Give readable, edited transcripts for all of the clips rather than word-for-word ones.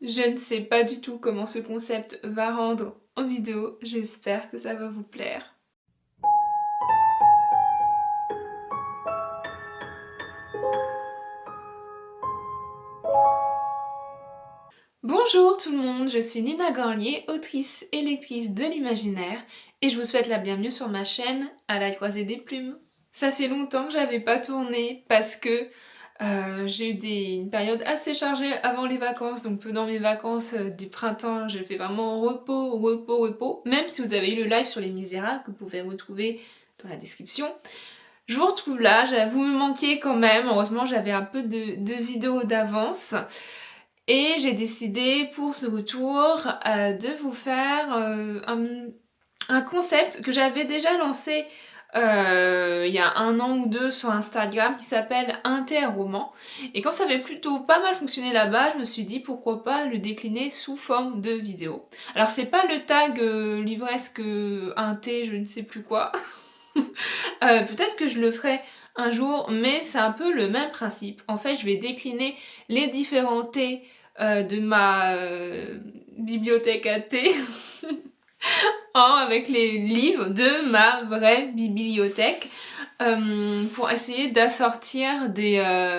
Je ne sais pas du tout comment ce concept va rendre en vidéo, j'espère que ça va vous plaire. Bonjour tout le monde, je suis Nina Gorlier, autrice et lectrice de l'imaginaire, et je vous souhaite la bienvenue sur ma chaîne À la croisée des plumes. Ça fait longtemps que j'avais pas tourné parce que j'ai eu une période assez chargée avant les vacances, donc pendant mes vacances du printemps, j'ai fait vraiment repos, repos, repos. Même si vous avez eu le live sur Les Misérables que vous pouvez retrouver dans la description. Je vous retrouve là, vous me manquiez quand même, heureusement j'avais un peu de vidéos d'avance. Et j'ai décidé pour ce retour de vous faire un concept que j'avais déjà lancé il y a 1 an ou 2 sur Instagram qui s'appelle Interroman. Et comme ça avait plutôt pas mal fonctionné là-bas, je me suis dit pourquoi pas le décliner sous forme de vidéo. Alors c'est pas le tag livresque inté je ne sais plus quoi. Peut-être que je le ferai un jour, mais c'est un peu le même principe. En fait, je vais décliner les différents thés de ma bibliothèque à thé avec les livres de ma vraie bibliothèque pour essayer d'assortir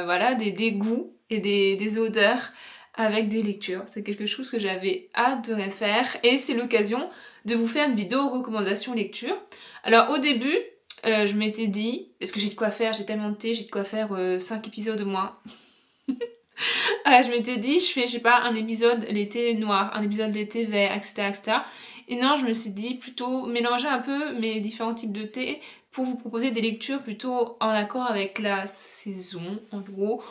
voilà, des goûts et des odeurs avec des lectures. C'est quelque chose que j'avais hâte de faire et c'est l'occasion de vous faire une vidéo recommandation lecture. Alors au début, je m'étais dit, parce que j'ai de quoi faire, j'ai tellement de thé, j'ai de quoi faire 5 épisodes au moins. Je m'étais dit, je fais, je sais pas, un épisode l'été noir, un épisode l'été vert, etc., etc. Et non, je me suis dit plutôt mélanger un peu mes différents types de thé pour vous proposer des lectures plutôt en accord avec la saison, en gros.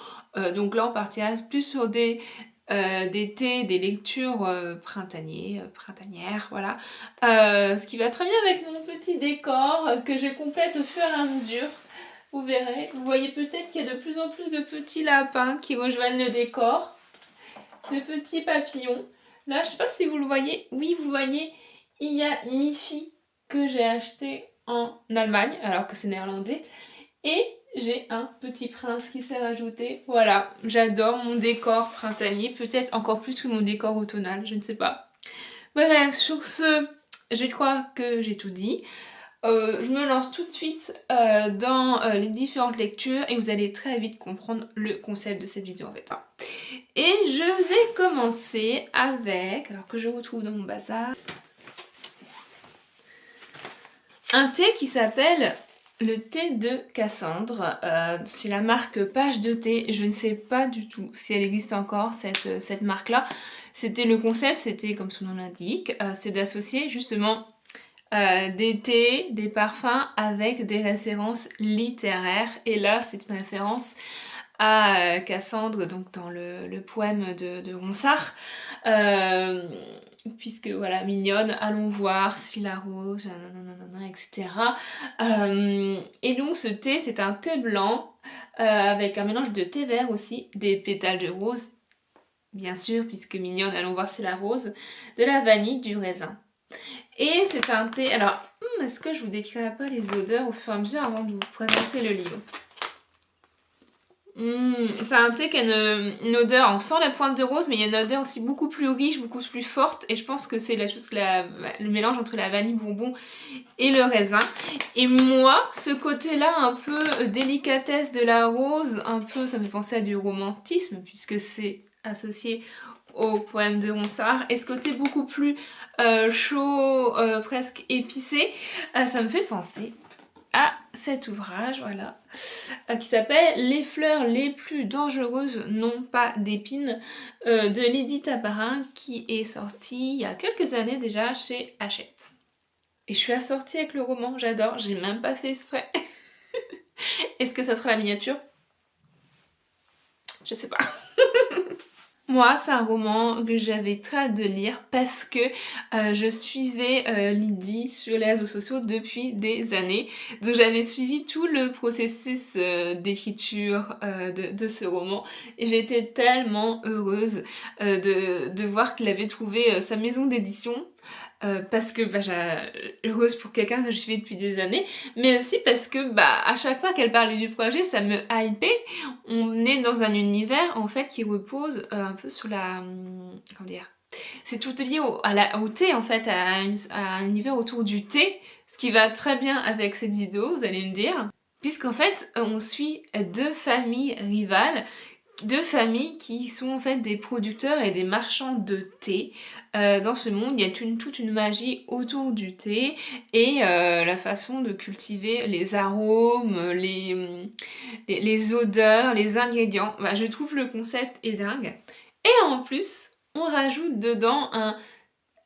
Donc là, on partira plus sur des thés, des lectures printanières, voilà. Ce qui va très bien avec mon petit décor que je complète au fur et à mesure. Vous verrez, vous voyez peut-être qu'il y a de plus en plus de petits lapins qui rejoignent le décor, de petits papillons. Là, je sais pas si vous le voyez, oui vous le voyez, il y a Miffy que j'ai acheté en Allemagne, alors que c'est néerlandais, et j'ai un petit prince qui s'est rajouté. Voilà, j'adore mon décor printanier, peut-être encore plus que mon décor automnal, je ne sais pas. Bref, sur ce, je crois que j'ai tout dit. Je me lance tout de suite dans les différentes lectures et vous allez très vite comprendre le concept de cette vidéo en fait. Et je vais commencer avec, alors que je retrouve dans mon bazar, un thé qui s'appelle le thé de Cassandre. C'est la marque Page de thé. Je ne sais pas du tout si elle existe encore cette marque-là. C'était le concept, c'était comme son nom l'indique, c'est d'associer justement des thés, des parfums avec des références littéraires. Et là, c'est une référence à Cassandre, donc dans le poème de Ronsard. Puisque voilà, mignonne, allons voir si la rose, nanana, etc. Et donc ce thé, c'est un thé blanc avec un mélange de thé vert aussi, des pétales de rose, bien sûr, puisque mignonne, allons voir si la rose, de la vanille, du raisin. Et c'est un thé... Alors, est-ce que je vous décrirai pas les odeurs au fur et à mesure avant de vous présenter le livre? C'est un thé qui a une odeur, on sent la pointe de rose, mais il y a une odeur aussi beaucoup plus riche, beaucoup plus forte, et je pense que c'est le mélange entre la vanille bonbon et le raisin. Et moi, ce côté-là, un peu délicatesse de la rose, un peu, ça me fait penser à du romantisme, puisque c'est associé au poème de Ronsard, et ce côté beaucoup plus chaud, presque épicé, ça me fait penser à cet ouvrage, voilà, qui s'appelle Les fleurs les plus dangereuses n'ont pas d'épines de Lydie Tabarin, qui est sorti il y a quelques années déjà chez Hachette. Et je suis assortie avec le roman, j'adore, j'ai même pas fait exprès. Est-ce que ça sera la miniature? Je sais pas. Moi, c'est un roman que j'avais très hâte de lire parce que je suivais Lydie sur les réseaux sociaux depuis des années. Donc j'avais suivi tout le processus d'écriture de ce roman et j'étais tellement heureuse de voir qu'il avait trouvé sa maison d'édition. parce que heureuse pour quelqu'un que je suis depuis des années, mais aussi parce que à chaque fois qu'elle parlait du projet, ça me hypait. On est dans un univers en fait qui repose un peu sur la... comment dire, c'est tout lié au thé en fait, à un univers autour du thé, ce qui va très bien avec cette vidéo, vous allez me dire. Puisqu'en fait, on suit deux familles rivales, deux familles qui sont en fait des producteurs et des marchands de thé. Dans ce monde, il y a toute une magie autour du thé et la façon de cultiver les arômes, les odeurs, les ingrédients. Je trouve le concept est dingue. Et en plus, on rajoute dedans un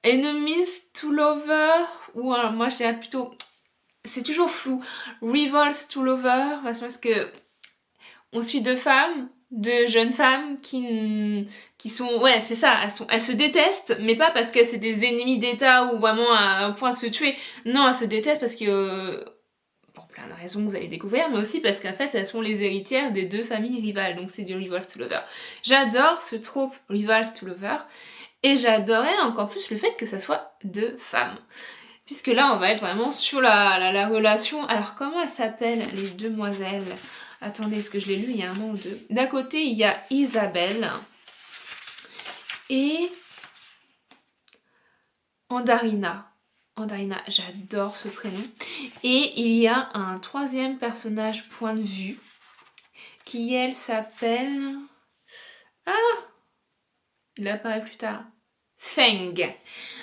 enemies to lover, ou moi je dirais plutôt, c'est toujours flou, rivals to lover, parce que on suit deux jeunes femmes qui sont, ouais c'est ça, elles se détestent, mais pas parce que c'est des ennemis d'État ou vraiment à un point de se tuer, non elles se détestent parce que, pour plein de raisons que vous allez découvrir, mais aussi parce qu'en fait elles sont les héritières des deux familles rivales, donc c'est du rivals to lover. J'adore ce trope rivals to lover, et j'adorais encore plus le fait que ça soit deux femmes. Puisque là, on va être vraiment sur la relation. Alors, comment elles s'appellent, les demoiselles? Attendez, est-ce que je l'ai lu il y a un an ou deux? D'un côté, il y a Isabelle et Andarina. Andarina, j'adore ce prénom. Et il y a un troisième personnage point de vue qui, elle, s'appelle... Ah! Il apparaît plus tard. Feng.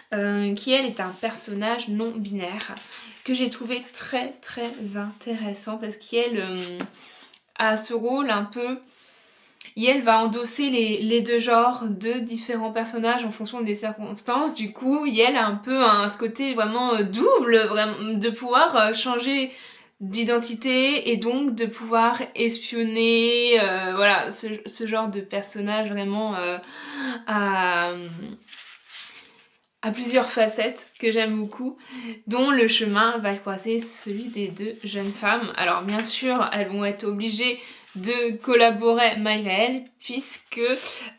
Qui elle est un personnage non binaire que j'ai trouvé très très intéressant parce qu'elle a ce rôle un peu... Et elle va endosser les deux genres de différents personnages en fonction des circonstances. Du coup, elle a un peu ce côté vraiment double, vraiment, de pouvoir changer d'identité et donc de pouvoir espionner, voilà, ce genre de personnage vraiment à plusieurs facettes que j'aime beaucoup, dont le chemin va croiser celui des deux jeunes femmes. Alors bien sûr, elles vont être obligées de collaborer malgré elles, puisque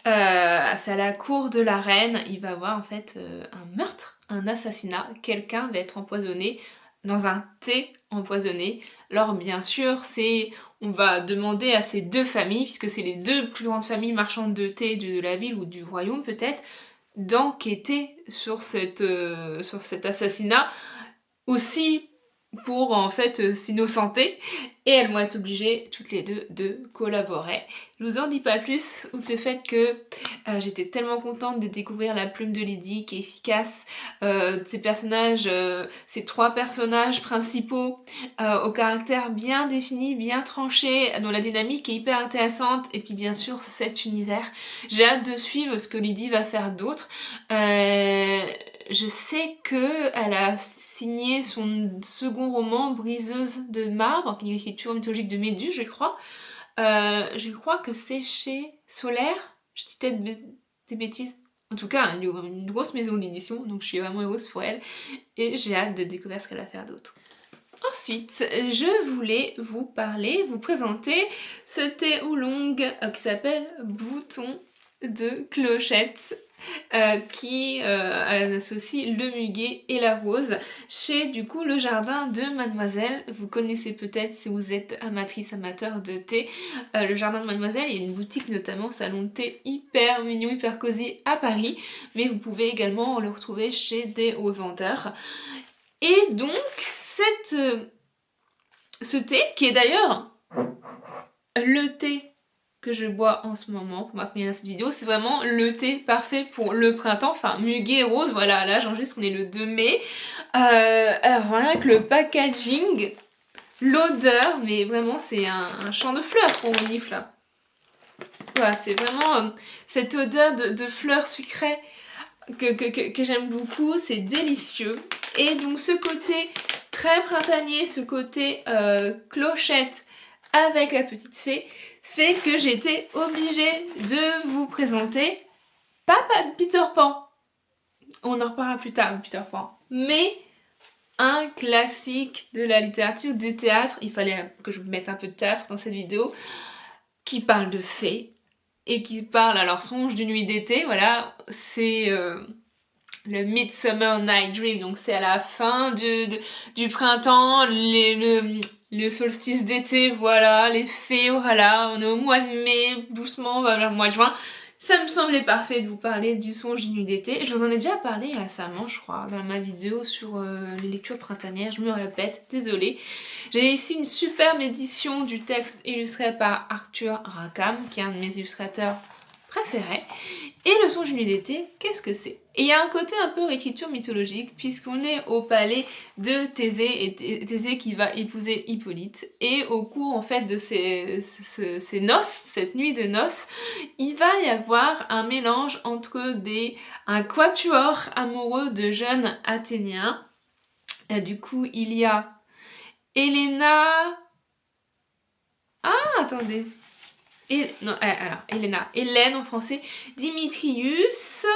c'est à la cour de la reine, il va y avoir en fait un meurtre, un assassinat, quelqu'un va être empoisonné dans un thé empoisonné. Alors bien sûr, on va demander à ces deux familles, puisque c'est les deux plus grandes familles marchandes de thé de la ville ou du royaume peut-être, d'enquêter sur cet assassinat, aussi pour en fait s'innocenter, et elles vont être obligées toutes les deux de collaborer. Je vous en dis pas plus, outre le fait que j'étais tellement contente de découvrir la plume de Lydie qui est efficace, ces personnages, ces trois personnages principaux au caractère bien défini, bien tranché, dont la dynamique est hyper intéressante, et puis bien sûr cet univers. J'ai hâte de suivre ce que Lydie va faire d'autre. Je sais qu'elle a signé son second roman, Briseuse de marbre, qui est une écriture mythologique de Méduse, je crois. Je crois que c'est chez Solaire. Je dis peut-être des bêtises. En tout cas, une grosse maison d'édition, donc je suis vraiment heureuse pour elle. Et j'ai hâte de découvrir ce qu'elle va faire d'autre. Ensuite, je voulais vous présenter ce thé oolong qui s'appelle Bouton de Clochette. Qui associe le muguet et la rose chez du coup le jardin de Mademoiselle. Vous connaissez peut-être si vous êtes amateur de thé, le jardin de Mademoiselle. Il y a une boutique notamment salon de thé hyper mignon, hyper cosy à Paris, mais vous pouvez également le retrouver chez des revendeurs. Et donc ce thé qui est d'ailleurs le thé que je bois en ce moment pour m'accompagner dans cette vidéo, c'est vraiment le thé parfait pour le printemps, enfin muguet rose, voilà, là j'enregistre, on est le 2 mai. Alors rien que le packaging, l'odeur, mais vraiment c'est un champ de fleurs qu'on renifle là. Voilà, c'est vraiment cette odeur de fleurs sucrées que j'aime beaucoup, c'est délicieux. Et donc ce côté très printanier, ce côté clochette avec la petite fée, fait que j'étais obligée de vous présenter pas Peter Pan, on en reparlera plus tard, Peter Pan, mais un classique de la littérature, du théâtre. Il fallait que je mette un peu de théâtre dans cette vidéo, qui parle de fées et qui parle, alors Songe d'une nuit d'été, voilà, c'est le Midsummer Night Dream, donc c'est à la fin du printemps, le solstice d'été, voilà, les fées, voilà, on est au mois de mai, doucement on va vers le mois de juin. Ça me semblait parfait de vous parler du songe d'une nuit d'été. Je vous en ai déjà parlé récemment, je crois, dans ma vidéo sur les lectures printanières, je me répète, désolée. J'ai ici une superbe édition du texte illustré par Arthur Rackham, qui est un de mes illustrateurs préférés. Et le songe d'une nuit d'été, qu'est-ce que c'est? Et il y a un côté un peu réécriture mythologique, puisqu'on est au palais de Thésée, et Thésée qui va épouser Hippolyte. Et au cours en fait de ces noces, cette nuit de noces, il va y avoir un mélange entre un quatuor amoureux de jeunes Athéniens. Et du coup, il y a Helena... Ah, attendez. Hélène en français, Dimitrius,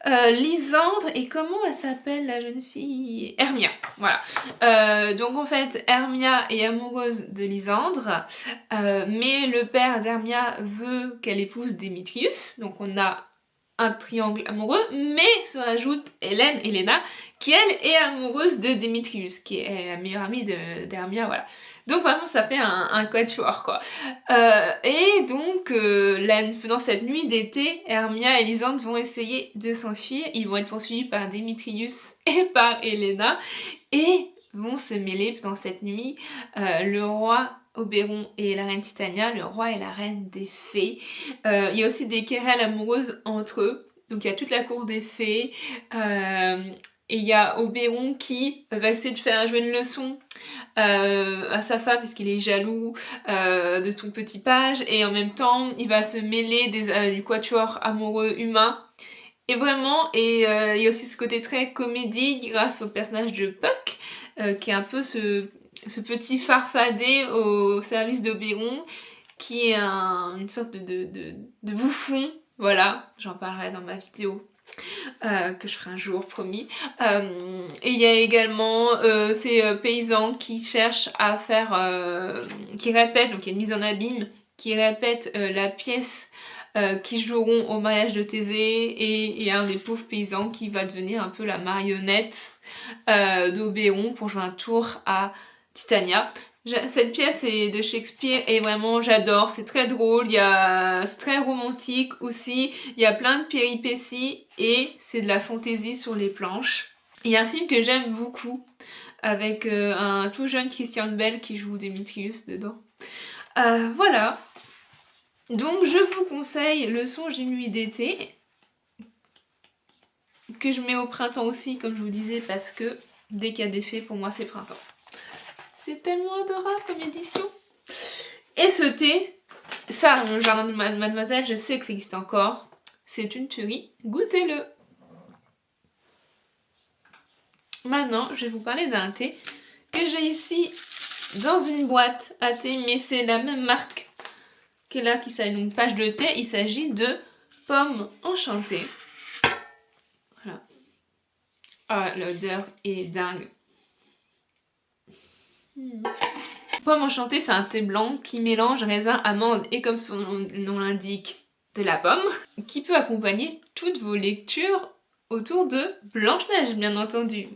Lysandre, et comment elle s'appelle la jeune fille? Hermia, voilà. Donc en fait, Hermia est amoureuse de Lysandre, mais le père d'Hermia veut qu'elle épouse Démétrius, donc on a un triangle amoureux, mais se rajoute Helena, qui elle est amoureuse de Démétrius, qui est la meilleure amie d'Hermia, voilà. Donc vraiment ça fait un quatuor quoi. Et donc dans cette nuit d'été, Hermia et Lysandre vont essayer de s'enfuir. Ils vont être poursuivis par Démétrius et par Helena et vont se mêler dans cette nuit le roi Oberon et la reine Titania, le roi et la reine des fées. Il y a aussi des querelles amoureuses entre eux. Donc il y a toute la cour des fées. Et il y a Oberon qui va essayer de faire jouer une leçon à sa femme parce qu'il est jaloux de son petit page, et en même temps il va se mêler du quatuor amoureux humain. Et vraiment, il y a aussi ce côté très comédie grâce au personnage de Puck, qui est un peu ce petit farfadet au service d'Oberon, qui est une sorte de bouffon. Voilà, j'en parlerai dans ma vidéo. Que je ferai un jour, promis. Et il y a également ces paysans qui cherchent à faire, qui répètent, donc il y a une mise en abîme, qui répètent la pièce qui joueront au mariage de Thésée, et un des pauvres paysans qui va devenir un peu la marionnette d'Oberon pour jouer un tour à Titania. Cette pièce est de Shakespeare et vraiment j'adore, c'est très drôle, c'est très romantique aussi, il y a plein de péripéties et c'est de la fantaisie sur les planches. Il y a un film que j'aime beaucoup avec un tout jeune Christian Bale qui joue Démétrius dedans. Voilà, donc je vous conseille Le songe d'une nuit d'été, que je mets au printemps aussi comme je vous disais, parce que dès qu'il y a des fées pour moi c'est printemps. C'est tellement adorable comme édition. Et ce thé, ça, le jardin de Mademoiselle, je sais que ça existe encore. C'est une tuerie. Goûtez-le. Maintenant, je vais vous parler d'un thé que j'ai ici dans une boîte à thé, mais c'est la même marque que là, qui s'appelle une page de thé. Il s'agit de Pomme Enchantée. Voilà. Ah, l'odeur est dingue. Pomme Enchantée, c'est un thé blanc qui mélange raisin, amande et, comme son nom l'indique, de la pomme, qui peut accompagner toutes vos lectures autour de Blanche-Neige, bien entendu,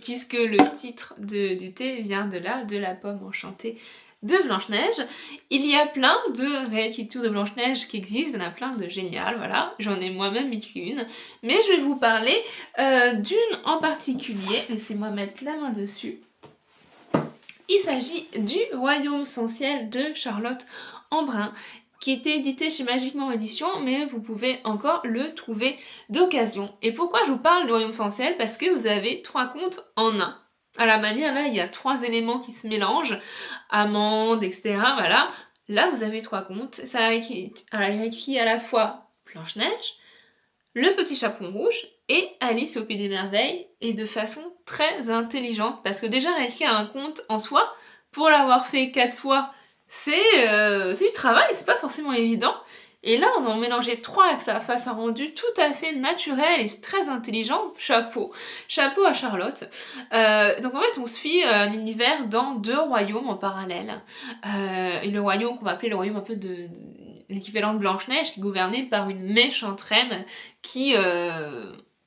puisque le titre du thé vient de là, de la pomme enchantée de Blanche-Neige. Il y a plein de réécritures de Blanche-Neige qui existent, il y en a plein de géniales, voilà, j'en ai moi-même écrit une, mais je vais vous parler d'une en particulier, laissez-moi mettre la main dessus. Il s'agit du Royaume sans ciel de Charlotte Embrun, qui était édité chez Magiquement Édition, mais vous pouvez encore le trouver d'occasion. Et pourquoi je vous parle du Royaume sans ciel? Parce que vous avez 3 contes en un. À la manière, là, il y a 3 éléments qui se mélangent, amandes, etc. Voilà. Là, vous avez 3 contes. Ça a écrit à la fois Blanche-Neige, Le Petit Chaperon Rouge et Alice au Pays des Merveilles, et de façon très intelligente, parce que déjà réécrire un conte en soi, pour l'avoir fait 4 fois, c'est du travail, c'est pas forcément évident. Et là, on va en mélanger 3 et que ça fasse un rendu tout à fait naturel et très intelligent. Chapeau. Chapeau à Charlotte. Donc en fait, on suit un univers dans 2 royaumes en parallèle. Et le royaume qu'on va appeler le royaume un peu de l'équivalent de Blanche-Neige, qui est gouverné par une méchante reine qui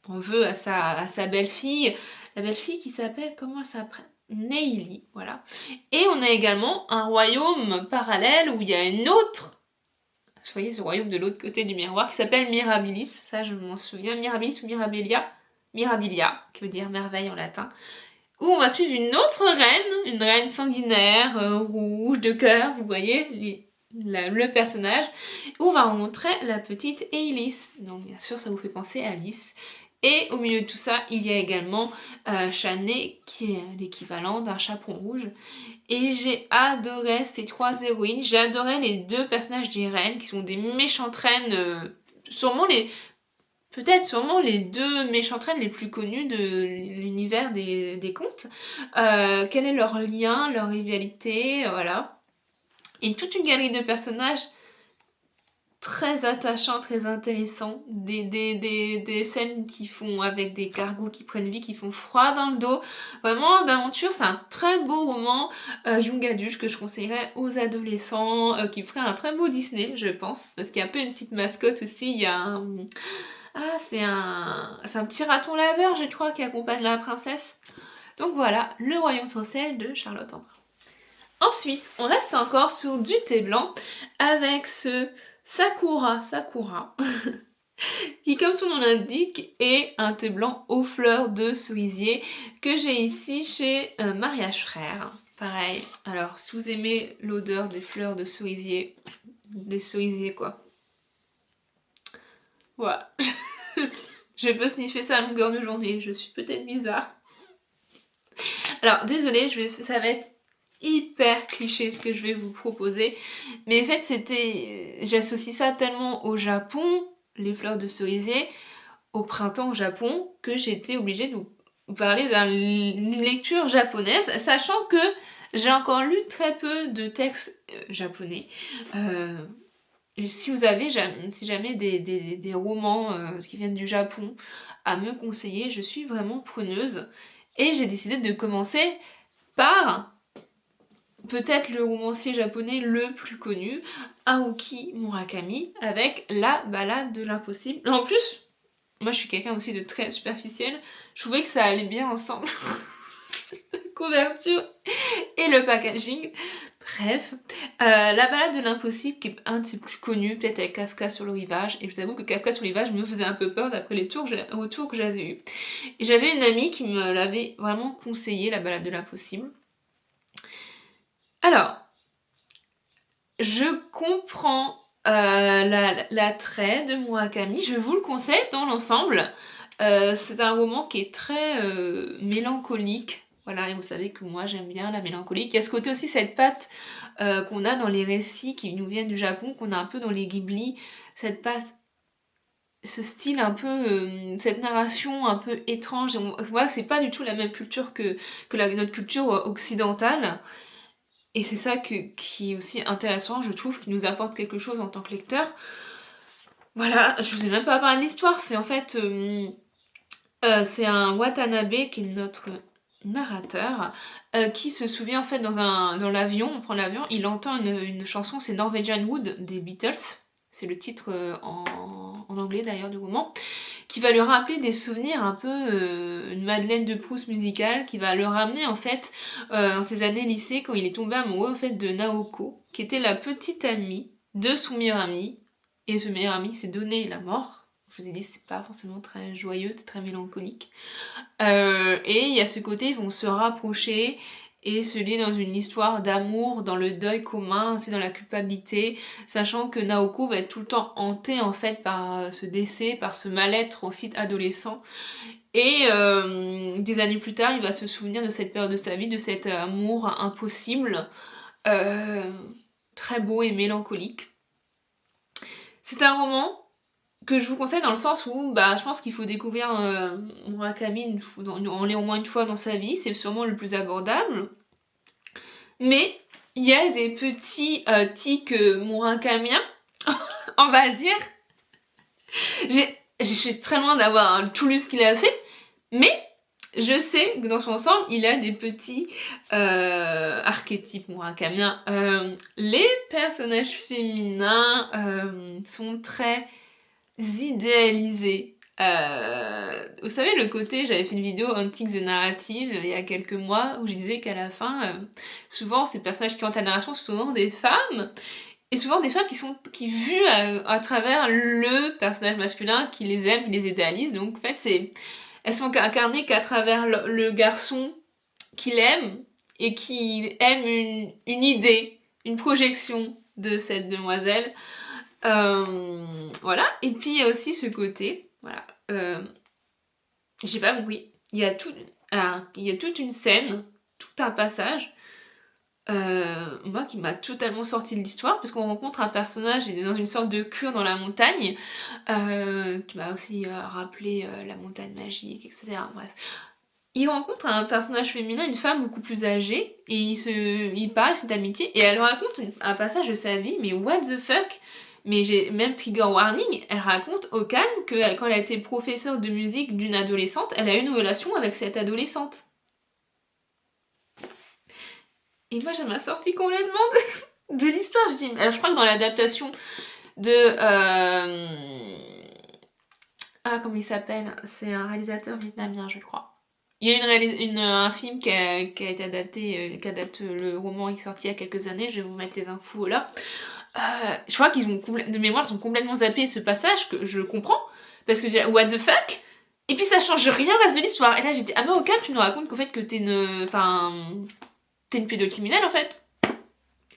on veut à sa belle-fille, la belle-fille qui s'appelle, comment elle s'appelle? Neyli, voilà. Et on a également un royaume parallèle où il y a une autre, vous voyez ce royaume de l'autre côté du miroir qui s'appelle Mirabilis, ça je m'en souviens, Mirabilis ou Mirabilia, Mirabilia, qui veut dire merveille en latin, où on va suivre une autre reine, une reine sanguinaire, rouge, de cœur, vous voyez le personnage, où on va rencontrer la petite Ailys. Donc bien sûr ça vous fait penser à Alice. Et au milieu de tout ça, il y a également Shané, qui est l'équivalent d'un chaperon rouge. Et j'ai adoré ces 3 héroïnes, j'ai adoré les 2 personnages des reines, qui sont des méchantes reines, sûrement les 2 méchantes reines les plus connues de l'univers des contes. Quel est leur lien, leur rivalité, voilà. Et toute une galerie de personnages très attachants, très intéressants. Des scènes qui font avec des cargos qui prennent vie, qui font froid dans le dos. Vraiment, d'aventure, c'est un très beau roman young adulte que je conseillerais aux adolescents, qui ferait un très beau Disney, je pense. Parce qu'il y a un peu une petite mascotte aussi, il y a un... Ah, c'est un petit raton laveur, je crois, qui accompagne la princesse. Donc voilà, le royaume sorcier de Charlotte Ambrun. Ensuite, on reste encore sur du thé blanc avec ce Sakura, qui comme son nom l'indique est un thé blanc aux fleurs de cerisier que j'ai ici chez Mariage Frères. Pareil, alors si vous aimez l'odeur des fleurs de cerisier, des cerisiers quoi. Voilà, je peux sniffer ça à longueur de journée, je suis peut-être bizarre. Alors désolée, ça va être hyper cliché ce que je vais vous proposer, mais en fait j'associe ça tellement au Japon, les fleurs de cerisier, au printemps au Japon, que j'étais obligée de vous parler d'une lecture japonaise, sachant que j'ai encore lu très peu de textes japonais. Si jamais des romans qui viennent du Japon à me conseiller, je suis vraiment preneuse. Et j'ai décidé de commencer par peut-être le romancier japonais le plus connu, Haruki Murakami, avec La Ballade de l'impossible. En plus, moi je suis quelqu'un aussi de très superficiel, je trouvais que ça allait bien ensemble. La couverture et le packaging. Bref, La Ballade de l'impossible, qui est un de ses plus connus, peut-être avec Kafka sur le rivage, et je vous avoue que Kafka sur le rivage me faisait un peu peur d'après les retours que j'avais eu. Et j'avais une amie qui me l'avait vraiment conseillé, La Ballade de l'impossible. Alors, je comprends l'attrait de Murakami, je vous le conseille dans l'ensemble. C'est un roman qui est très mélancolique. Voilà, et vous savez que moi j'aime bien la mélancolie. Il y a ce côté aussi, cette patte qu'on a dans les récits qui nous viennent du Japon, qu'on a un peu dans les Ghibli, cette patte, ce style un peu, cette narration un peu étrange. On voit que c'est pas du tout la même culture que notre culture occidentale. Et c'est ça qui est aussi intéressant, je trouve, qui nous apporte quelque chose en tant que lecteur. Voilà, je vous ai même pas parlé de l'histoire, c'est en fait... c'est un Watanabe qui est notre narrateur qui se souvient en fait dans l'avion, on prend l'avion, il entend une chanson, c'est Norwegian Wood des Beatles, c'est le titre en anglais d'ailleurs du roman, qui va lui rappeler des souvenirs un peu une Madeleine de Proust musicale, qui va le ramener en fait dans ses années lycée quand il est tombé amoureux en fait de Naoko, qui était la petite amie de son meilleur ami, et ce meilleur ami s'est donné la mort. Je vous ai dit, c'est pas forcément très joyeux, c'est très mélancolique. Et il y a ce côté, ils vont se rapprocher et se lier dans une histoire d'amour, dans le deuil commun, aussi dans la culpabilité, sachant que Naoko va être tout le temps hantée en fait par ce décès, par ce mal-être aussi adolescent. Et des années plus tard, il va se souvenir de cette période de sa vie, de cet amour impossible, très beau et mélancolique. C'est un roman que je vous conseille dans le sens où je pense qu'il faut découvrir Murakami en lire au moins une fois dans sa vie, c'est sûrement le plus abordable. Mais il y a des petits tics murakamiens, on va le dire. Je suis très loin d'avoir tout lu ce qu'il a fait, mais je sais que dans son ensemble, il a des petits archétypes murakamiens. Les personnages féminins sont très idéalisés. Vous savez le côté, j'avais fait une vidéo Hunting the Narrative il y a quelques mois où je disais qu'à la fin, souvent ces personnages qui hantent la narration sont souvent des femmes, et souvent des femmes qui vues à travers le personnage masculin, qui les aime, qui les idéalise, donc en fait elles sont incarnées qu'à travers le garçon qu'il aime, et qui aime une idée, une projection de cette demoiselle. Voilà, et puis il y a aussi ce côté, voilà, j'ai pas compris, il y a toute une scène, tout un passage, moi qui m'a totalement sorti de l'histoire, parce qu'on rencontre un personnage dans une sorte de cure dans la montagne, qui m'a aussi rappelé la montagne magique, etc. Bref. Il rencontre un personnage féminin, une femme beaucoup plus âgée, et il parle, c'est d'amitié, et elle raconte un passage de sa vie, mais what the fuck? Mais j'ai même trigger warning, elle raconte au calme que quand elle a été professeure de musique d'une adolescente, elle a eu une relation avec cette adolescente. Et moi, ça m'a sorti complètement de l'histoire. Je dis, alors je crois que dans l'adaptation de... Ah, comment il s'appelle? C'est un réalisateur vietnamien, je crois. Il y a un film qui a été adapté, qui adapte le roman qui est sorti il y a quelques années, je vais vous mettre les infos là. Je crois qu'ils ont de mémoire, ils ont complètement zappé ce passage que je comprends, parce que je dis what the fuck? Et puis ça change rien au reste de l'histoire. Et là j'étais, ah mais au calme, tu nous racontes qu'en fait que t'es une pédocriminelle en fait.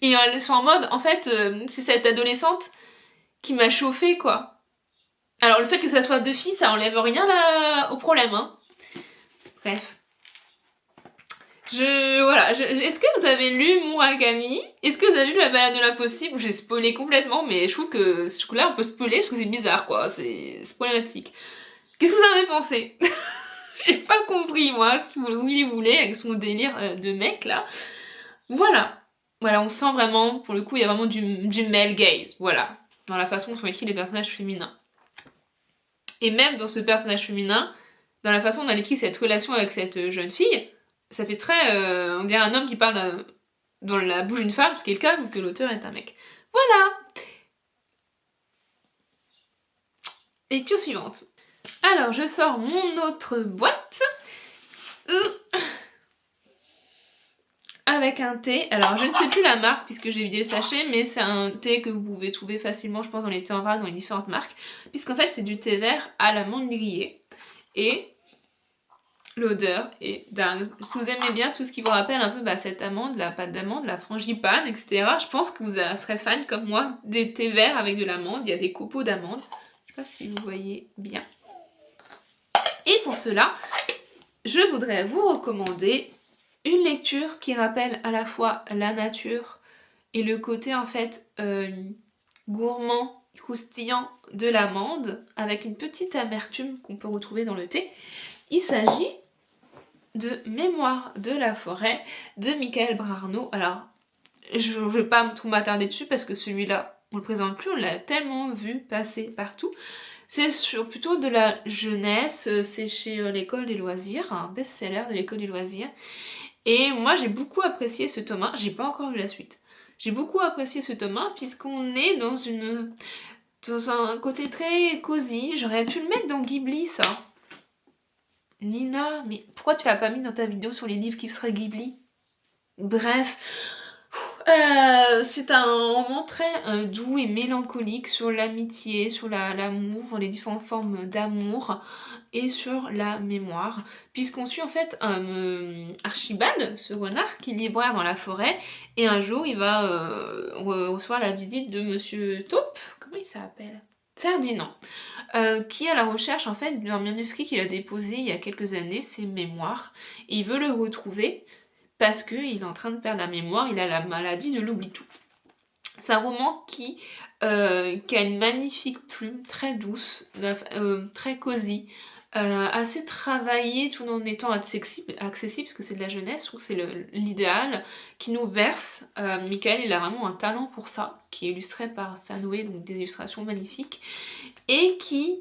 Et elles sont en mode, en fait, c'est cette adolescente qui m'a chauffée quoi. Alors le fait que ça soit deux filles, ça enlève rien là, au problème, hein. Bref. Est-ce que vous avez lu Murakami? Est-ce que vous avez lu La balade de l'impossible? J'ai spoilé complètement, mais je trouve que ce coup-là, on peut spoiler parce que c'est bizarre, quoi. C'est problématique. Qu'est-ce que vous en avez pensé? J'ai pas compris, moi, où il voulait avec son délire de mec, là. Voilà. Voilà, on sent vraiment, pour le coup, il y a vraiment du male gaze. Voilà. Dans la façon dont sont écrits les personnages féminins. Et même dans ce personnage féminin, dans la façon dont elle écrit cette relation avec cette jeune fille, ça fait très... on dirait un homme qui parle dans la bouche d'une femme, ce qui est le cas, vu que l'auteur est un mec. Voilà. Lecture suivante. Alors, je sors mon autre boîte. Avec un thé. Alors, je ne sais plus la marque puisque j'ai vidé le sachet, mais c'est un thé que vous pouvez trouver facilement, je pense, dans les thés en vrac, dans les différentes marques. Puisqu'en fait, c'est du thé vert à l'amande grillée. Et... l'odeur est dingue. Si vous aimez bien tout ce qui vous rappelle un peu cette amande, la pâte d'amande, la frangipane, etc., je pense que vous serez fan comme moi des thés verts avec de l'amande. Il y a des copeaux d'amande. Je sais pas si vous voyez bien. Et pour cela, je voudrais vous recommander une lecture qui rappelle à la fois la nature et le côté en fait gourmand, croustillant de l'amande avec une petite amertume qu'on peut retrouver dans le thé. Il s'agit de Mémoire de la forêt de Michael Brarnaud. Alors, je ne vais pas trop m'attarder dessus parce que celui-là, on le présente plus, on l'a tellement vu passer partout. C'est plutôt de la jeunesse, c'est chez l'école des loisirs, un best-seller de l'école des loisirs. Et moi j'ai beaucoup apprécié ce tome 1, j'ai pas encore vu la suite. J'ai beaucoup apprécié ce tome 1 puisqu'on est dans un côté très cosy. J'aurais pu le mettre dans Ghibli ça. Nina, mais pourquoi tu l'as pas mis dans ta vidéo sur les livres qui seraient Ghibli? Bref, c'est un roman très doux et mélancolique sur l'amitié, sur l'amour, les différentes formes d'amour et sur la mémoire, puisqu'on suit en fait Archibald, ce renard qui est libraire dans la forêt, et un jour il va recevoir la visite de Monsieur Taupe, comment il s'appelle? Ferdinand, qui est à la recherche en fait d'un manuscrit qu'il a déposé il y a quelques années, ses mémoires, et il veut le retrouver parce qu'il est en train de perdre la mémoire, il a la maladie de l'oubli-tout. C'est un roman qui a une magnifique plume, très douce, très cosy, assez travaillé tout en étant accessible parce que c'est de la jeunesse, je trouve que c'est l'idéal, qui nous berce. Michael, il a vraiment un talent pour ça, qui est illustré par Sanoé, donc des illustrations magnifiques, et qui...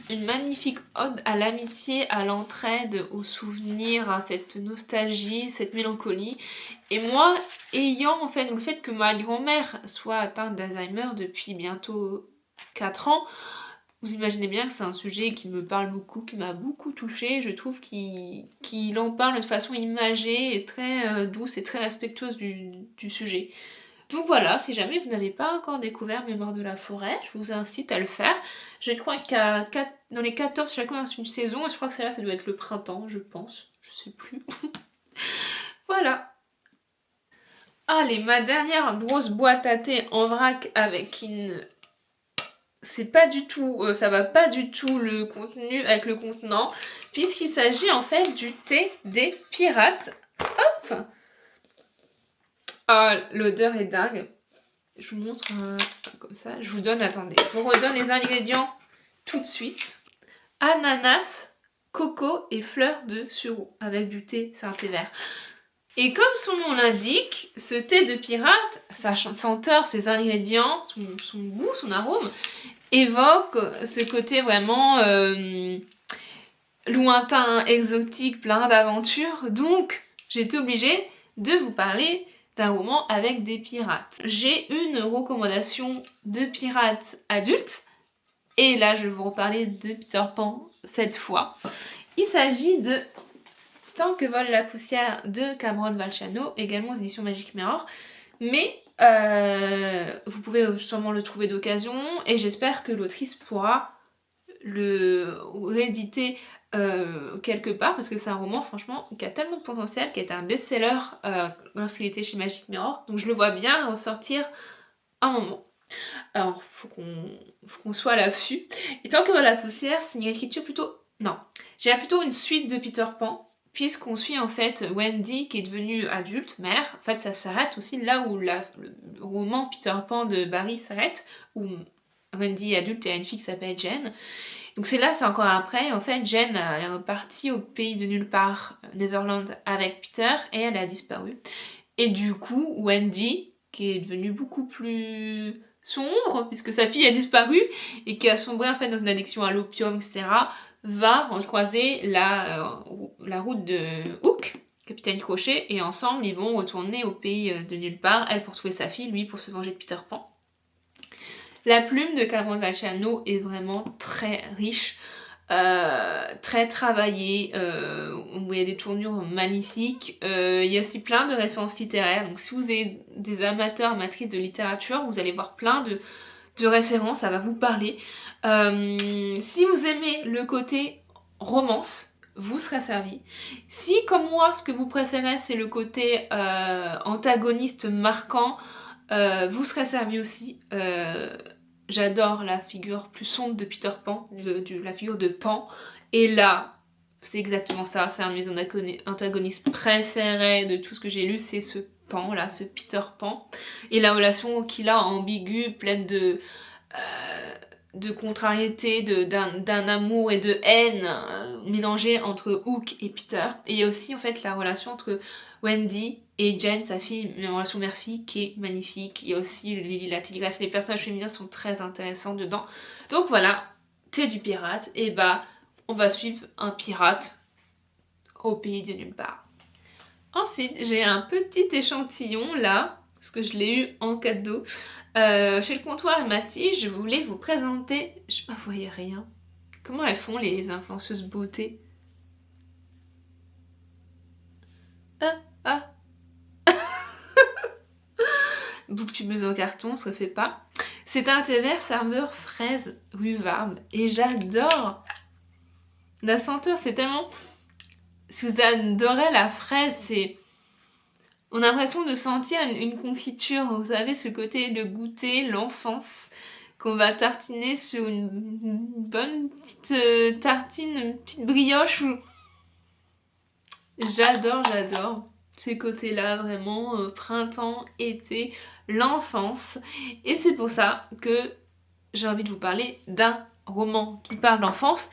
une magnifique ode à l'amitié, à l'entraide, au souvenir, à cette nostalgie, cette mélancolie. Et moi, ayant en fait le fait que ma grand-mère soit atteinte d'Alzheimer depuis bientôt 4 ans, Vous imaginez bien que c'est un sujet qui me parle beaucoup, qui m'a beaucoup touchée. Je trouve qu'il en parle de façon imagée et très douce et très respectueuse du sujet. Donc voilà, si jamais vous n'avez pas encore découvert Mémoire de la forêt, je vous incite à le faire. Je crois dans les 14, chacun a une saison, et je crois que celle-là, ça doit être le printemps, je pense. Je sais plus. Voilà. Allez, ma dernière grosse boîte à thé en vrac avec une... C'est pas du tout, ça va pas du tout le contenu avec le contenant, puisqu'il s'agit en fait du thé des pirates. Hop! Oh, l'odeur est dingue. Je vous montre comme ça. Je vous donne, attendez, je vous redonne les ingrédients tout de suite. Ananas, coco et fleurs de sureau avec du thé, c'est un thé vert. Et comme son nom l'indique, ce thé de pirate, sa senteur, ses ingrédients, son goût, son arôme, évoque ce côté vraiment lointain, exotique, plein d'aventures. Donc, j'ai été obligée de vous parler d'un roman avec des pirates. J'ai une recommandation de pirates adultes, et là je vais vous reparler de Peter Pan cette fois. Il s'agit de Tant que vole la poussière de Cameron Valciano, également aux éditions Magic Mirror, mais vous pouvez sûrement le trouver d'occasion, et j'espère que l'autrice pourra le rééditer quelque part, parce que c'est un roman franchement qui a tellement de potentiel, qui a été un best-seller lorsqu'il était chez Magic Mirror, donc je le vois bien ressortir un moment. Alors faut qu'on soit à l'affût. Et Tant que vole la poussière, c'est une écriture plutôt... Non, j'ai plutôt une suite de Peter Pan, puisqu'on suit en fait Wendy qui est devenue adulte, mère. En fait ça s'arrête aussi là où le roman Peter Pan de Barry s'arrête, où Wendy est adulte et a une fille qui s'appelle Jen. Donc c'est encore après, en fait Jen est repartie au pays de nulle part, Neverland, avec Peter, et elle a disparu. Et du coup Wendy, qui est devenue beaucoup plus sombre, puisque sa fille a disparu, et qui a sombré en fait dans une addiction à l'opium, etc., va croiser la route de Hook, Capitaine Crochet, et ensemble ils vont retourner au pays de nulle part, elle pour trouver sa fille, lui pour se venger de Peter Pan. La plume de Cameron Valciano est vraiment très riche, très travaillée, il y a des tournures magnifiques, il y a aussi plein de références littéraires, donc si vous êtes des amateurs, amatrices de littérature, vous allez voir plein de références, ça va vous parler. Si vous aimez le côté romance, vous serez servi. Si, comme moi, ce que vous préférez, c'est le côté antagoniste marquant, vous serez servi aussi. J'adore la figure plus sombre de Peter Pan, la figure de Pan. Et là, c'est exactement ça. C'est un de mes antagonistes préférés de tout ce que j'ai lu, c'est ce Pan là, ce Peter Pan. Et la relation qu'il a ambiguë, pleine de contrariété, d'un amour et de haine mélangés entre Hook et Peter. Et il y a aussi en fait la relation entre Wendy et Jen, sa fille, une relation mère-fille qui est magnifique. Il y a aussi Lily la tigresse, les personnages féminins sont très intéressants dedans. Donc voilà, thé du pirate, et bah on va suivre un pirate au pays de nulle part. Ensuite, j'ai un petit échantillon là, parce que je l'ai eu en cadeau, chez le comptoir Mathis. Je voulais vous présenter... Je ne voyais rien. Comment elles font les influenceuses beauté? Booktubeuse en carton, se fait pas. C'est un thé vert serveur fraise rhubarbe. Et j'adore la senteur, c'est tellement... Si vous adorez la fraise, c'est... On a l'impression de sentir une confiture, vous savez, ce côté de goûter l'enfance qu'on va tartiner sur une bonne petite tartine, une petite brioche. J'adore ces côtés-là, vraiment, printemps, été, l'enfance. Et c'est pour ça que j'ai envie de vous parler d'un roman qui parle d'enfance,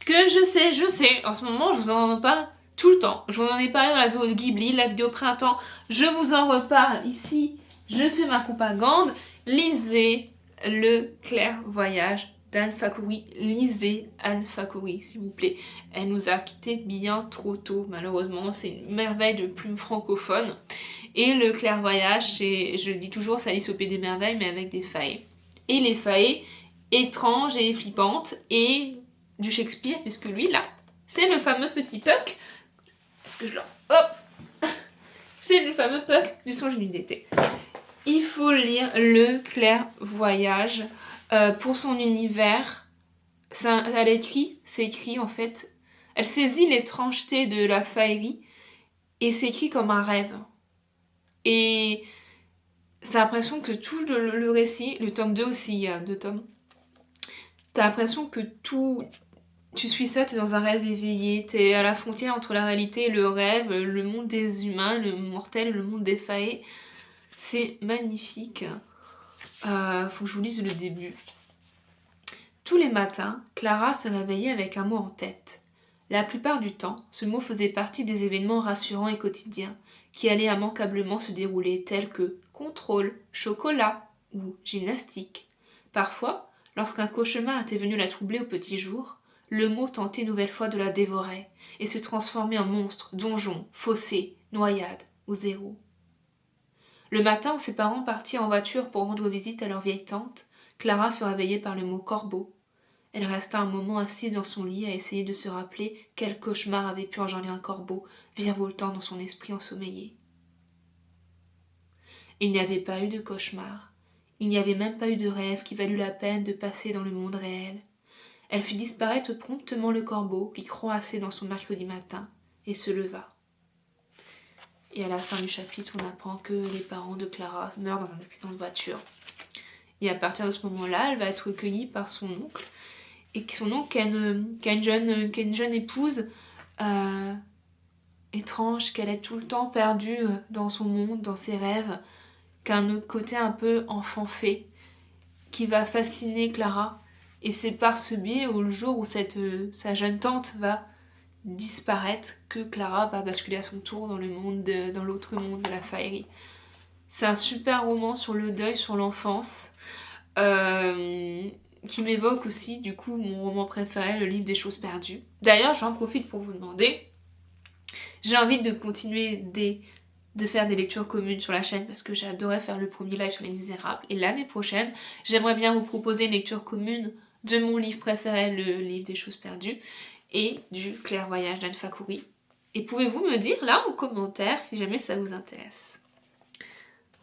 que je sais, en ce moment je vous en parle tout le temps. Je vous en ai parlé dans la vidéo de Ghibli, la vidéo printemps, je vous en reparle ici, je fais ma propagande. Lisez Le Clair Voyage d'Anne Fakuri. Lisez Anne Fakuri, s'il vous plaît. Elle nous a quittés bien trop tôt, malheureusement. C'est une merveille de plume francophone. Et Le Clair Voyage, c'est, je le dis toujours, c'est Alice au Pays des Merveilles, mais avec des failles. Et les failles, étrange et flippante, et du Shakespeare, puisque lui, là, c'est le fameux petit Puck. Est-ce que je l'en... Hop. C'est le fameux Puck du Songe d'une d'été. Il faut lire Le Clairvoyage pour son univers. C'est écrit en fait. Elle saisit l'étrangeté de la faillerie et c'est écrit comme un rêve. Et c'est l'impression que tout le récit, le tome 2 aussi, il y a 2 tomes, t'as l'impression que tout... Tu suis ça, t'es dans un rêve éveillé, t'es à la frontière entre la réalité et le rêve, le monde des humains, le mortel, le monde des failles. C'est magnifique. Faut que je vous lise le début. Tous les matins, Clara se réveillait avec un mot en tête. La plupart du temps, ce mot faisait partie des événements rassurants et quotidiens qui allaient immanquablement se dérouler tels que contrôle, chocolat ou gymnastique. Parfois, lorsqu'un cauchemar était venu la troubler au petit jour, le mot tentait une nouvelle fois de la dévorer et se transformer en monstre, donjon, fossé, noyade ou zéro. Le matin où ses parents partirent en voiture pour rendre visite à leur vieille tante, Clara fut réveillée par le mot corbeau. Elle resta un moment assise dans son lit à essayer de se rappeler quel cauchemar avait pu engendrer un corbeau, virevoltant dans son esprit ensommeillé. Il n'y avait pas eu de cauchemar. Il n'y avait même pas eu de rêve qui valut la peine de passer dans le monde réel. Elle fit disparaître promptement le corbeau qui croassait dans son mercredi matin et se leva. Et à la fin du chapitre, on apprend que les parents de Clara meurent dans un accident de voiture. Et à partir de ce moment-là, elle va être recueillie par son oncle. Et son oncle qui a une jeune épouse étrange, qu'elle est tout le temps perdue dans son monde, dans ses rêves, qui a un autre côté un peu enfant fée, qui va fasciner Clara. Et c'est par ce biais où le jour où sa jeune tante va disparaître que Clara va basculer à son tour dans l'autre monde de la faillerie. C'est un super roman sur le deuil, sur l'enfance, qui m'évoque aussi du coup mon roman préféré, le livre des choses perdues. D'ailleurs, j'en profite pour vous demander, j'ai envie de continuer de faire des lectures communes sur la chaîne parce que j'adorais faire le premier live sur Les Misérables, et l'année prochaine, j'aimerais bien vous proposer une lecture commune de mon livre préféré, le livre des choses perdues, et du Clairvoyage d'Anne Fakouri. Et pouvez-vous me dire là en commentaire si jamais ça vous intéresse.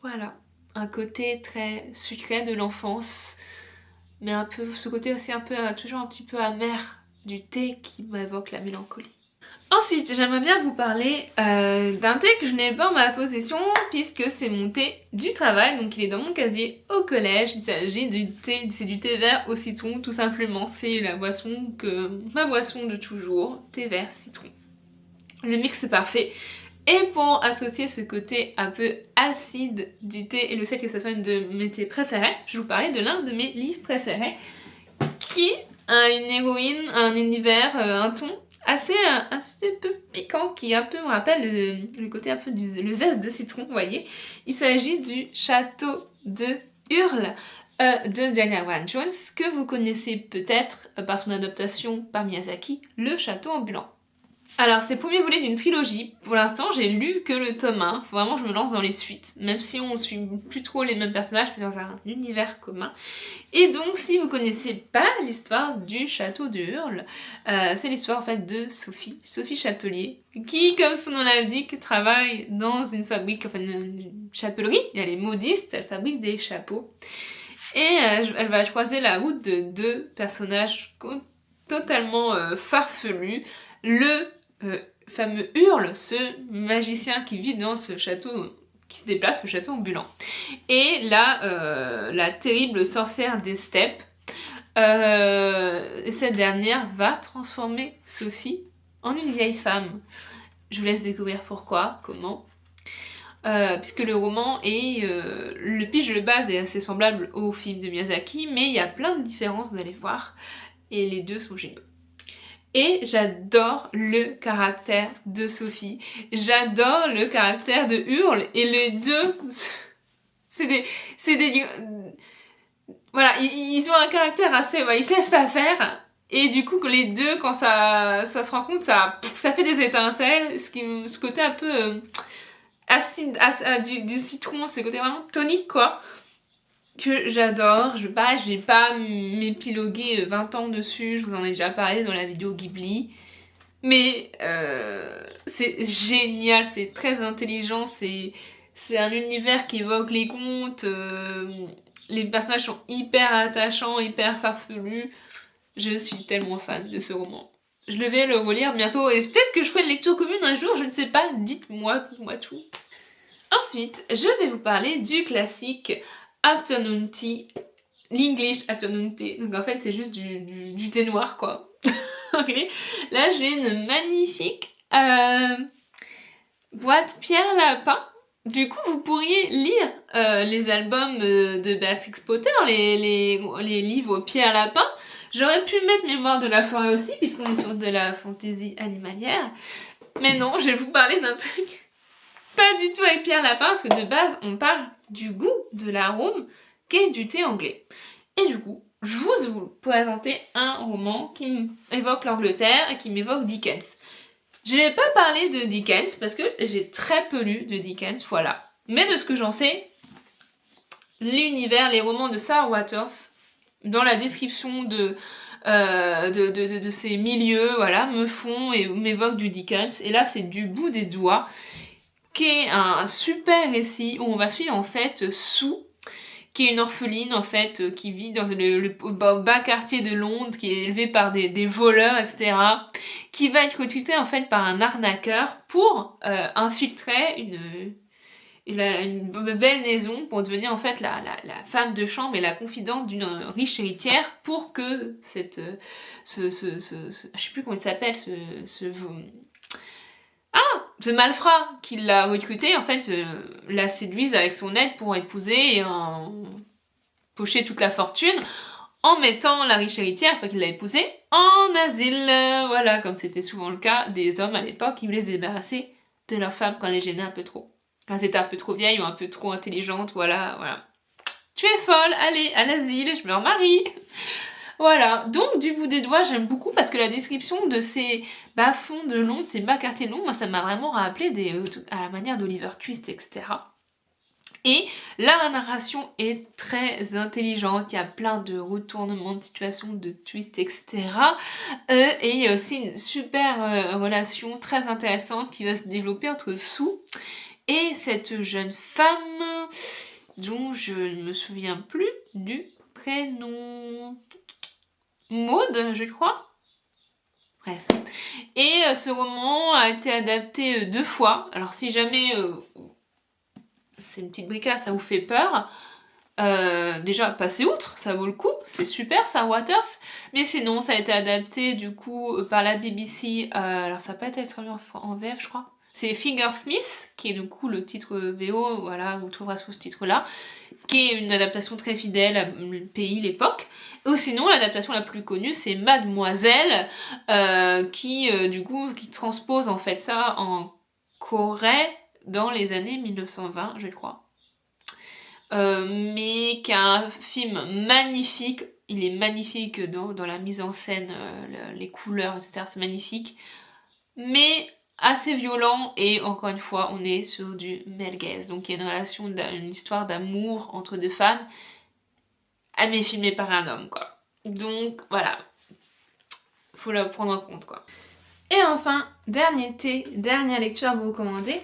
Voilà, un côté très sucré de l'enfance, mais un peu ce côté aussi toujours un petit peu amer du thé qui m'évoque la mélancolie. Ensuite, j'aimerais bien vous parler d'un thé que je n'ai pas en ma possession puisque c'est mon thé du travail, donc il est dans mon casier au collège. Il s'agit du thé vert au citron, tout simplement. C'est ma boisson de toujours, thé vert citron. Le mix est parfait. Et pour associer ce côté un peu acide du thé et le fait que ce soit une de mes thés préférés, je vais vous parler de l'un de mes livres préférés qui a une héroïne, un univers, un ton assez peu piquant qui un peu me rappelle le côté un peu le zeste de citron, vous voyez. Il s'agit du Château de Hurle de Diana Wynne Jones, que vous connaissez peut-être par son adaptation par Miyazaki, Le Château ambulant. Alors, c'est le premier volet d'une trilogie. Pour l'instant, j'ai lu que le tome 1. Faut vraiment que je me lance dans les suites. Même si on suit plus trop les mêmes personnages, mais dans un univers commun. Et donc, si vous connaissez pas l'histoire du Château de Hurle, c'est l'histoire en fait de Sophie Chapelier, qui, comme son nom l'indique, travaille dans une fabrique, enfin une chapellerie. Elle est modiste, elle fabrique des chapeaux. Et elle va croiser la route de 2 personnages totalement farfelus. Le fameux Hurle, ce magicien qui vit dans ce château, qui se déplace, le château ambulant. Et la terrible sorcière des steppes, cette dernière va transformer Sophie en une vieille femme. Je vous laisse découvrir pourquoi, comment. Puisque le roman est... le pitch de base est assez semblable au film de Miyazaki, mais il y a plein de différences, vous allez voir, et les deux sont géniaux. Et j'adore le caractère de Sophie, j'adore le caractère de Hurle, et les deux, voilà, ils ont un caractère assez, ils se laissent pas faire, et du coup que les deux, quand ça se rencontre, ça fait des étincelles, ce côté un peu acide du citron, ce côté vraiment tonique quoi. que j'adore. Je vais pas m'épiloguer 20 ans dessus, je vous en ai déjà parlé dans la vidéo Ghibli. Mais c'est génial, c'est très intelligent, c'est un univers qui évoque les contes, les personnages sont hyper attachants, hyper farfelus. Je suis tellement fan de ce roman. Je vais le relire bientôt et peut-être que je ferai une lecture commune un jour, je ne sais pas, dites-moi tout. Ensuite, je vais vous parler du classique Afternoon Tea, l'English Afternoon Tea. Donc en fait, c'est juste du thé noir, quoi. Okay. Là, j'ai une magnifique boîte Pierre Lapin. Du coup, vous pourriez lire les albums de Béatrix Potter, les livres Pierre Lapin. J'aurais pu mettre Mémoire de la forêt aussi, puisqu'on est sur de la fantaisie animalière. Mais non, je vais vous parler d'un truc pas du tout avec Pierre Lapin, parce que de base, on parle du goût, de l'arôme, qu'est du thé anglais. Et du coup, je vous présenter un roman qui m'évoque l'Angleterre et qui m'évoque Dickens. Je vais pas parler de Dickens parce que j'ai très peu lu de Dickens, voilà. Mais de ce que j'en sais, l'univers, les romans de Sarah Waters, dans la description de ces milieux, voilà, me font et m'évoquent du Dickens. Et là, c'est du bout des doigts, qui est un super récit où on va suivre en fait Sue, qui est une orpheline en fait, qui vit dans le bas quartier de Londres, qui est élevée par des voleurs, etc., qui va être recrutée en fait par un arnaqueur pour infiltrer une belle maison pour devenir en fait la femme de chambre et la confidente d'une riche héritière pour que je sais plus comment il s'appelle, ce malfrat qui l'a recruté, en fait, la séduise avec son aide pour épouser et pocher toute la fortune, en mettant la riche héritière, une fois qu'il l'a épousée, en asile. Voilà, comme c'était souvent le cas des hommes à l'époque, qui voulaient se débarrasser de leur femme quand elle les gênait un peu trop. Quand elles étaient un peu trop vieilles ou un peu trop intelligentes, voilà. Tu es folle, allez, à l'asile, je me remarie. Voilà, donc du bout des doigts, j'aime beaucoup parce que la description de ces bas-fonds de Londres, ces bas quartiers de Londres, moi ça m'a vraiment rappelé à la manière d'Oliver Twist, etc. Et la narration est très intelligente, il y a plein de retournements de situation, de twists, etc. Et il y a aussi une super relation très intéressante qui va se développer entre Sue et cette jeune femme dont je ne me souviens plus du prénom. Maud, je crois. Bref. Et ce roman a été adapté 2 fois. Alors si jamais c'est une petite brica, ça vous fait peur, déjà passez outre, ça vaut le coup, c'est super ça, Waters. Mais sinon, ça a été adapté du coup par la BBC. Alors ça peut être traduit en VF, je crois. C'est Fingersmith, qui est du coup le titre VO, voilà, vous trouverez sous ce titre-là, qui est une adaptation très fidèle à le pays, l'époque. Ou sinon, l'adaptation la plus connue, c'est Mademoiselle, qui transpose en fait ça en Corée dans les années 1920, je crois. Mais qui a un film magnifique. Il est magnifique dans la mise en scène, les couleurs, etc. C'est magnifique. Mais assez violent, et encore une fois on est sur du male gaze, donc il y a une histoire d'amour entre 2 femmes, mais filmée par un homme, quoi. Donc voilà, faut le prendre en compte, quoi. Et enfin, dernière lecture à vous recommander,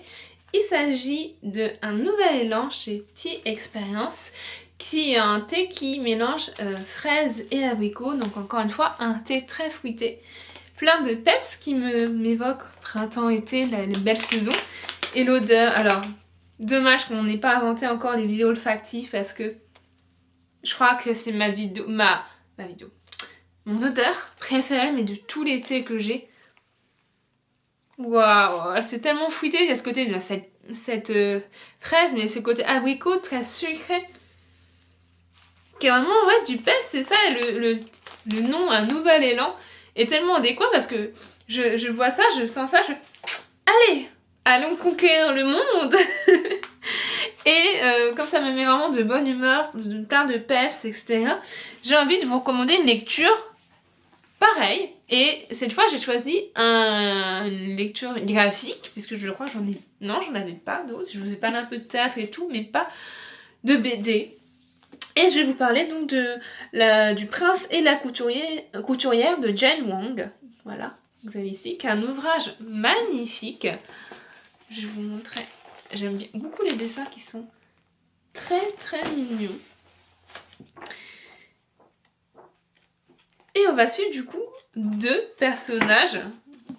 il s'agit de Un Nouvel Élan chez Tea Experience, qui est un thé qui mélange fraises et abricots, donc encore une fois un thé très fruité. Plein de peps qui m'évoquent printemps-été, les belles saisons. Et l'odeur, alors, dommage qu'on n'ait pas inventé encore les vidéos olfactives parce que je crois que c'est ma vidéo, mon odeur préférée, mais de tous les thés que j'ai. Waouh, c'est tellement fruité, il y a ce côté de cette fraise, mais ce côté abricot très sucré. Qui est vraiment, ouais, du peps, c'est ça, le nom, Un Nouvel Élan, est tellement adéquat parce que je vois ça, je sens ça, allez, allons conquérir le monde. Et comme ça me met vraiment de bonne humeur, plein de peps, etc., j'ai envie de vous recommander une lecture pareille. Et cette fois, j'ai choisi une lecture graphique, puisque je crois que j'en avais pas d'autres. Je vous ai parlé un peu de théâtre et tout, mais pas de BD. Et je vais vous parler donc du prince et la couturière de Jane Wang. Voilà, vous avez ici, qui est un ouvrage magnifique. Je vais vous montrer. J'aime beaucoup les dessins qui sont très très mignons. Et on va suivre du coup 2 personnages.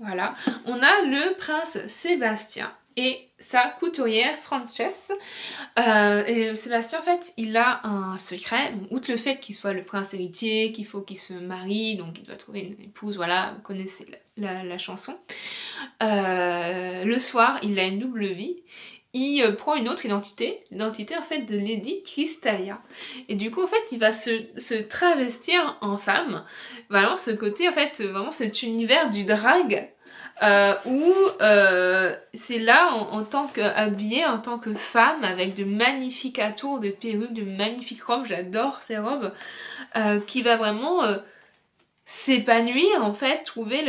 Voilà, on a le prince Sébastien et sa couturière Frances. Et Sébastien, en fait, il a un secret, outre le fait qu'il soit le prince héritier, qu'il faut qu'il se marie, donc il doit trouver une épouse, voilà, vous connaissez la chanson. Le soir, il a une double vie. Il prend une autre identité, l'identité en fait de Lady Crystalia. Et du coup en fait il va se travestir en femme. Vraiment ce côté en fait, vraiment cet univers du drag où c'est là en tant qu'habillée, en tant que femme, avec de magnifiques atours, de perruques, de magnifiques robes, j'adore ces robes, qui va vraiment s'épanouir en fait, trouver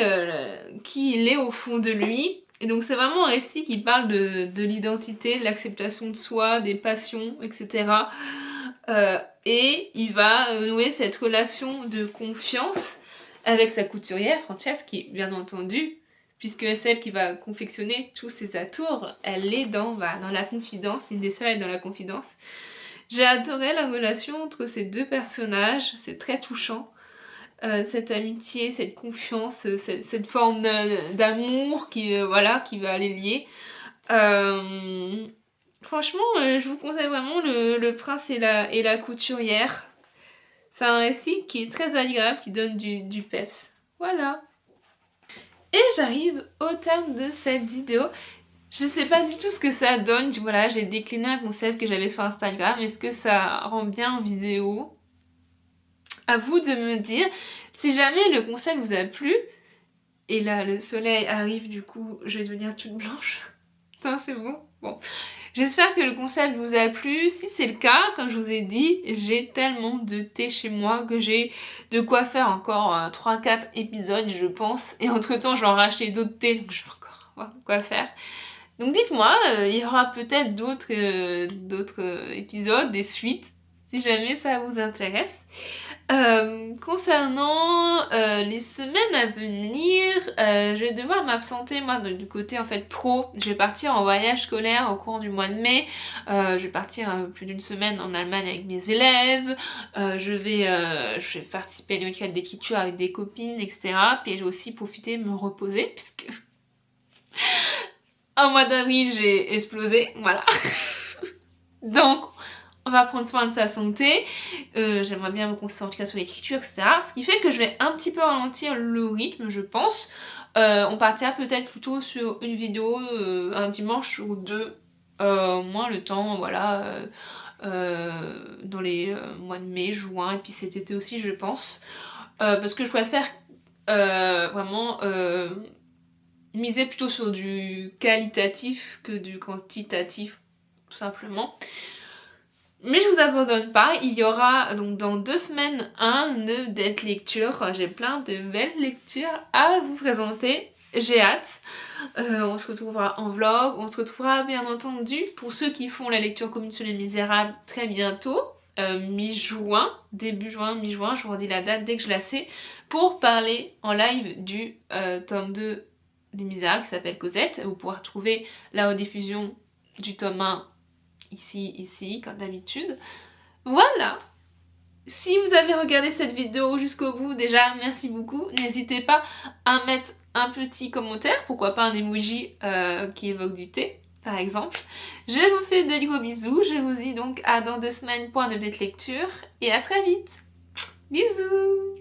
qui il est au fond de lui. Et donc c'est vraiment un récit qui parle de l'identité, de l'acceptation de soi, des passions, etc. Et il va nouer cette relation de confiance avec sa couturière, Francesca, bien entendu, puisque celle qui va confectionner tous ses atours, elle est dans la confidence, une des seules est dans la confidence. J'ai adoré la relation entre ces 2 personnages, c'est très touchant. Cette amitié, cette confiance, cette forme d'amour qui va les lier. Franchement, je vous conseille vraiment le prince et la couturière. C'est un récit qui est très agréable, qui donne du peps. Voilà. Et j'arrive au terme de cette vidéo. Je sais pas du tout ce que ça donne. Voilà, j'ai décliné un concept que j'avais sur Instagram. Est-ce que ça rend bien en vidéo? À vous de me dire. Si jamais le concept vous a plu, et là le soleil arrive, du coup je vais devenir toute blanche. Putain, c'est bon. Bon. J'espère que le concept vous a plu. Si c'est le cas, comme je vous ai dit, j'ai tellement de thé chez moi que j'ai de quoi faire encore 3-4 épisodes, je pense. Et entre temps, je vais en racheter d'autres thés, donc je vais encore avoir de quoi faire. Donc dites-moi, il y aura peut-être d'autres épisodes, des suites, si jamais ça vous intéresse. Concernant les semaines à venir, je vais devoir m'absenter moi du côté en fait pro. Je vais partir en voyage scolaire au cours du mois de mai. Je vais partir plus d'une semaine en Allemagne avec mes élèves. Je vais participer à une week-end d'écriture avec des copines, etc. Puis je vais aussi profiter de me reposer puisque au mois d'avril j'ai explosé, voilà. Donc on va prendre soin de sa santé, j'aimerais bien me concentrer sur l'écriture, etc. Ce qui fait que je vais un petit peu ralentir le rythme, je pense. On partira peut-être plutôt sur une vidéo un dimanche ou 2, moins le temps, voilà, dans les mois de mai, juin, et puis cet été aussi, je pense. Parce que je préfère vraiment miser plutôt sur du qualitatif que du quantitatif, tout simplement. Mais je vous abandonne pas, il y aura donc dans 2 semaines un update lecture. J'ai plein de belles lectures à vous présenter, j'ai hâte. On se retrouvera en vlog, on se retrouvera bien entendu pour ceux qui font la lecture commune sur Les Misérables très bientôt, mi-juin, début juin, mi-juin, je vous redis la date dès que je la sais, pour parler en live du tome 2 des Misérables qui s'appelle Cosette. Vous pourrez retrouver la rediffusion du tome 1 ici, comme d'habitude. Voilà! Si vous avez regardé cette vidéo jusqu'au bout, déjà, merci beaucoup. N'hésitez pas à mettre un petit commentaire, pourquoi pas un emoji qui évoque du thé, par exemple. Je vous fais de gros bisous. Je vous dis donc à dans 2 semaines pour un update lecture. Et à très vite! Bisous!